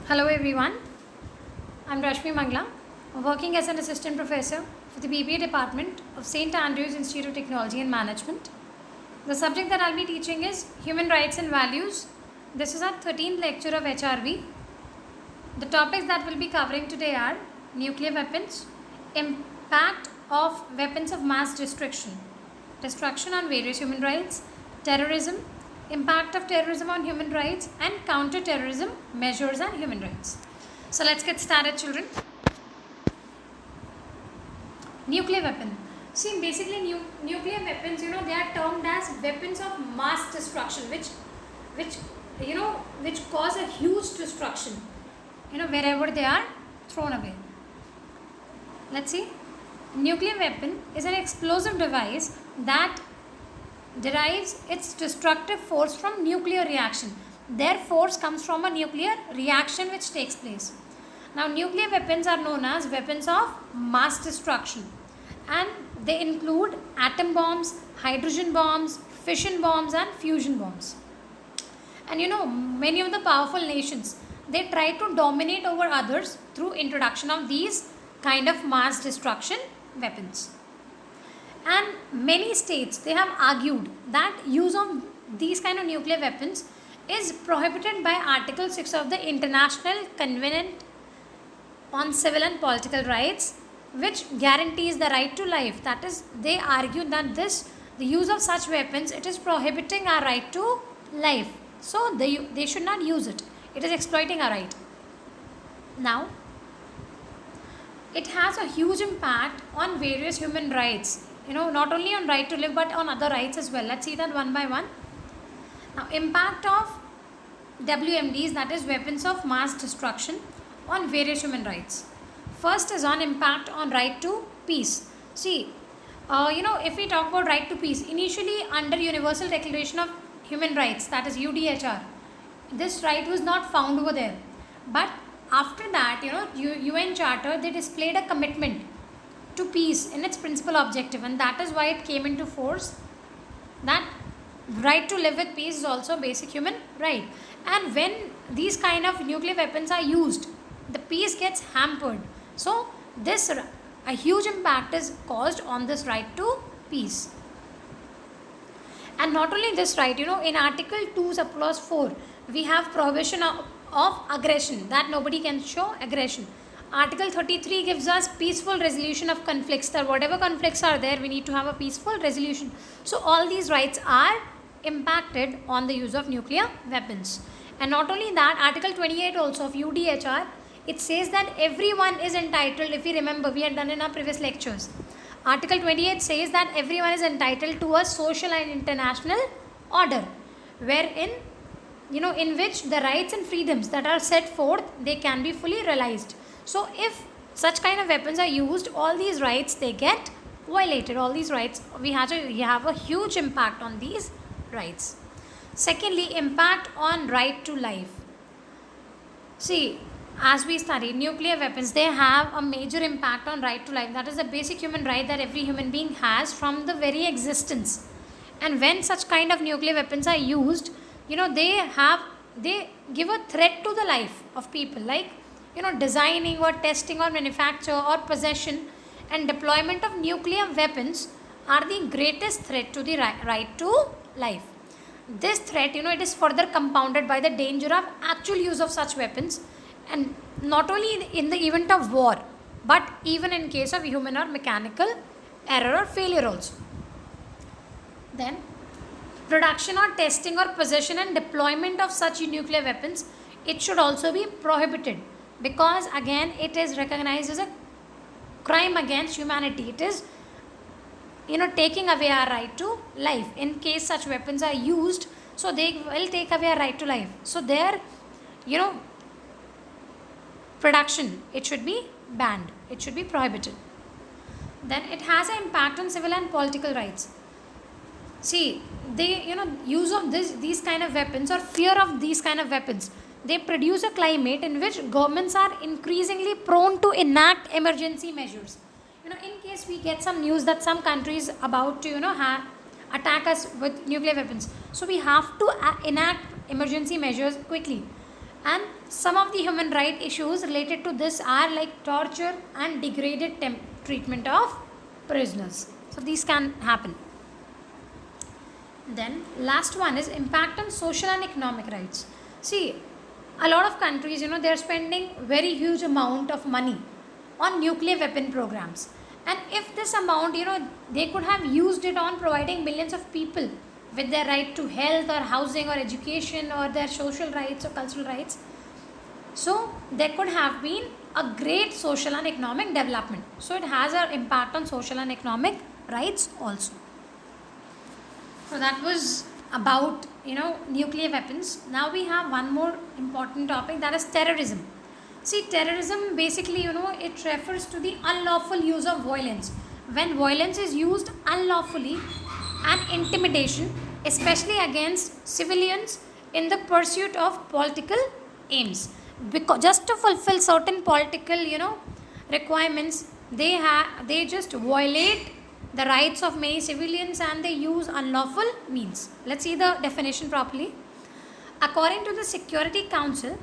Hello everyone, I'm Rashmi Mangla, working as an assistant professor for the BBA department of St. Andrews Institute of Technology and Management. The subject that I'll be teaching is Human Rights and Values. This is our 13th lecture of HRV. The topics that we'll be covering today are nuclear weapons, impact of weapons of mass destruction on various human rights, terrorism, impact of terrorism on human rights, and counter-terrorism measures on human rights. So let's get started, children. Nuclear weapon. See, basically nuclear weapons, they are termed as weapons of mass destruction, which cause a huge destruction, wherever they are thrown away. Let's see. Nuclear weapon is an explosive device that derives its destructive force from nuclear reaction. Their force comes from a nuclear reaction which takes place. Now, nuclear weapons are known as weapons of mass destruction, and they include atom bombs, hydrogen bombs, fission bombs, and fusion bombs. And many of the powerful nations, they try to dominate over others through introduction of these kind of mass destruction weapons. And many states, they have argued that use of these kind of nuclear weapons is prohibited by Article 6 of the International Covenant on Civil and Political Rights, which guarantees the right to life. That is, they argue that the use of such weapons, it is prohibiting our right to life. So they should not use it. It is exploiting our right. Now, it has a huge impact on various human rights. Not only on right to live, but on other rights as well. Let's see that one by one. Now, impact of WMDs, that is weapons of mass destruction, on various human rights. First is on impact on right to peace. See, if we talk about right to peace, initially under Universal Declaration of Human Rights, that is UDHR, this right was not found over there. But after that, UN Charter, they displayed a commitment to peace in its principal objective, and that is why it came into force that right to live with peace is also a basic human right. And when these kind of nuclear weapons are used, the peace gets hampered. So a huge impact is caused on this right to peace. And not only this right, in Article 2 subclause 4, we have prohibition of aggression, that nobody can show aggression. Article 33 gives us peaceful resolution of conflicts, that whatever conflicts are there, we need to have a peaceful resolution. So all these rights are impacted on the use of nuclear weapons. And not only that, Article 28 also of UDHR, it says that everyone is entitled, if you remember, we had done in our previous lectures. Article 28 says that everyone is entitled to a social and international order, wherein, in which the rights and freedoms that are set forth, they can be fully realized. So if such kind of weapons are used, all these rights, they get violated. All these rights, we have a huge impact on these rights. Secondly, impact on right to life. See, as we study nuclear weapons, they have a major impact on right to life. That is a basic human right that every human being has from the very existence. And when such kind of nuclear weapons are used, they give a threat to the life of people, like designing or testing or manufacture or possession and deployment of nuclear weapons are the greatest threat to the right to life. This threat, it is further compounded by the danger of actual use of such weapons, and not only in the event of war, but even in case of human or mechanical error or failure also. Then, production or testing or possession and deployment of such nuclear weapons, it should also be prohibited, because again it is recognized as a crime against humanity. It is taking away our right to life. In case such weapons are used, so they will take away our right to life. So their production, it should be banned, it should be prohibited. Then it has an impact on civil and political rights. See, they use of these kind of weapons or fear of these kind of weapons, they produce a climate in which governments are increasingly prone to enact emergency measures. In case we get some news that some country is about to attack us with nuclear weapons, so we have to enact emergency measures quickly. And some of the human right issues related to this are like torture and degraded treatment of prisoners. So these can happen. Then last one is impact on social and economic rights. See, a lot of countries, they are spending very huge amount of money on nuclear weapon programs. And if this amount, they could have used it on providing millions of people with their right to health or housing or education or their social rights or cultural rights. So there could have been a great social and economic development. So it has an impact on social and economic rights also. So that was about nuclear weapons. Now we have one more important topic, that is terrorism. See, terrorism basically it refers to the unlawful use of violence. When violence is used unlawfully and intimidation, especially against civilians in the pursuit of political aims, because just to fulfill certain political requirements, they just violate the rights of many civilians and they use unlawful means. Let's see the definition properly. According to the Security Council,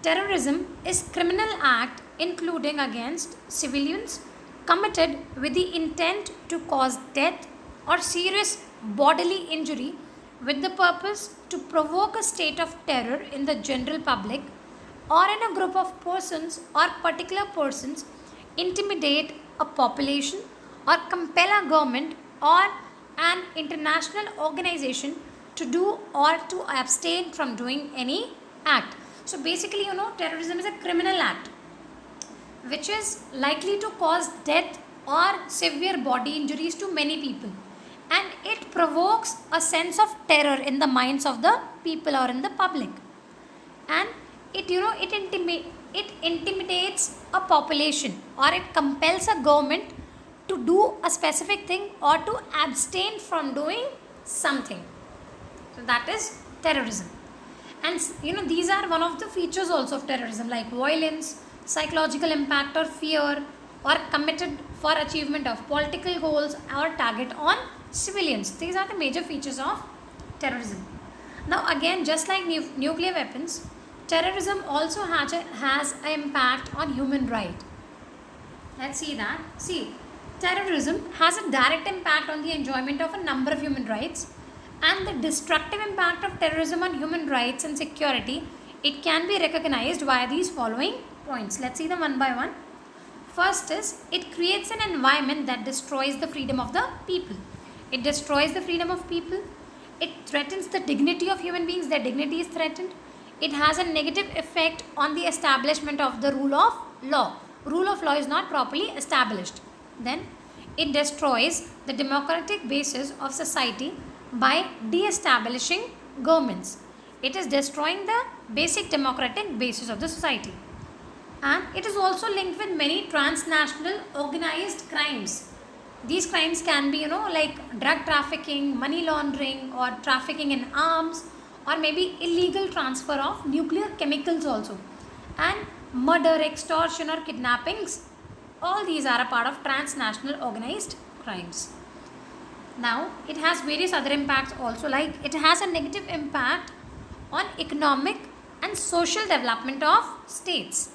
terrorism is criminal act including against civilians committed with the intent to cause death or serious bodily injury with the purpose to provoke a state of terror in the general public or in a group of persons or particular persons, intimidate a population or compel a government or an international organization to do or to abstain from doing any act. So basically, terrorism is a criminal act which is likely to cause death or severe body injuries to many people, and it provokes a sense of terror in the minds of the people or in the public, and it intimidates a population or it compels a government to do a specific thing or to abstain from doing something. So that is terrorism. And these are one of the features also of terrorism, like violence, psychological impact or fear, or committed for achievement of political goals or target on civilians. These are the major features of terrorism. Now again, just like nuclear weapons, terrorism also has an impact on human right. Let's see that. See, terrorism has a direct impact on the enjoyment of a number of human rights, and the destructive impact of terrorism on human rights and security, it can be recognized via these following points. Let's see them one by one. First is, it creates an environment that destroys the freedom of the people. It destroys the freedom of people. It threatens the dignity of human beings. Their dignity is threatened. It has a negative effect on the establishment of the rule of law. Rule of law is not properly established. Then it destroys the democratic basis of society by de-establishing governments. It is destroying the basic democratic basis of the society. And it is also linked with many transnational organized crimes. These crimes can be, like drug trafficking, money laundering, or trafficking in arms, or maybe illegal transfer of nuclear chemicals also. And murder, extortion, or kidnappings, all these are a part of transnational organized crimes. Now, it has various other impacts also, like it has a negative impact on economic and social development of states.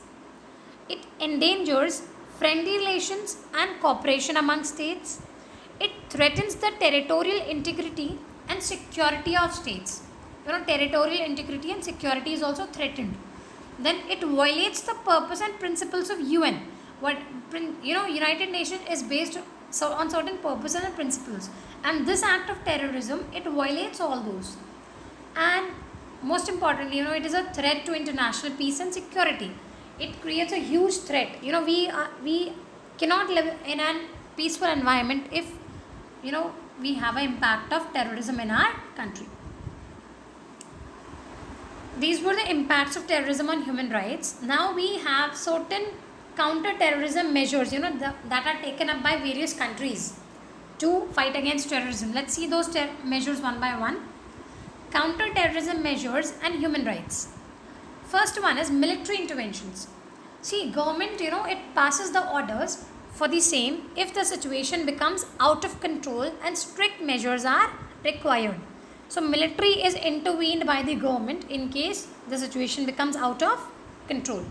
It endangers friendly relations and cooperation among states. It threatens the territorial integrity and security of states. Territorial integrity and security is also threatened. Then it violates the purpose and principles of UN. United Nations is based on certain purposes and principles, and this act of terrorism, it violates all those. And most importantly, it is a threat to international peace and security. It creates a huge threat. We cannot live in a peaceful environment if we have an impact of terrorism in our country. These were the impacts of terrorism on human rights. Now we have certain counter-terrorism measures, that are taken up by various countries to fight against terrorism. Let's see those measures one by one. Counter-terrorism measures and human rights. First one is military interventions. See, government, it passes the orders for the same if the situation becomes out of control and strict measures are required. So military is intervened by the government in case the situation becomes out of control.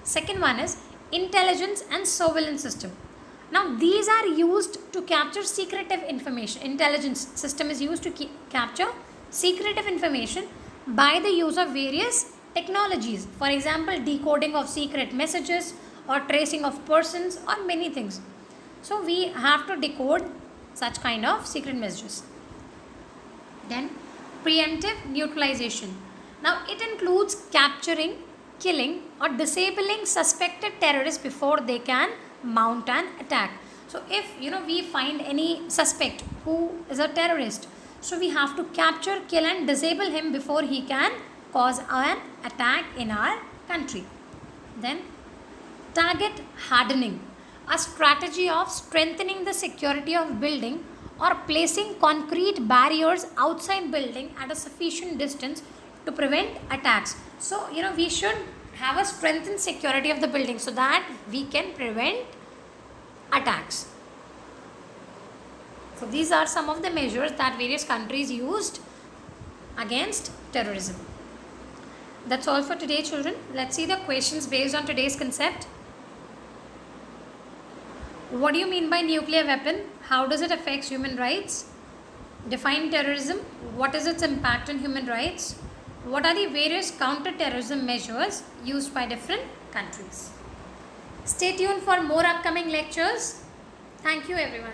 Second one is intelligence and surveillance system. Now these are used to capture secretive information. Intelligence system is used to capture secretive information by the use of various technologies. For example, decoding of secret messages or tracing of persons or many things. So we have to decode such kind of secret messages. Then preemptive neutralization. Now it includes capturing, killing or disabling suspected terrorists before they can mount an attack. So if we find any suspect who is a terrorist, so we have to capture, kill and disable him before he can cause an attack in our country. Then target hardening, a strategy of strengthening the security of building or placing concrete barriers outside building at a sufficient distance to prevent attacks. So we should have a strengthened security of the building so that we can prevent attacks. So these are some of the measures that various countries used against terrorism. That's all for today, children. Let's see the questions based on today's concept. What do you mean by nuclear weapon? How does it affect human rights? Define terrorism. What is its impact on human rights? What are the various counter-terrorism measures used by different countries? Stay tuned for more upcoming lectures. Thank you, everyone.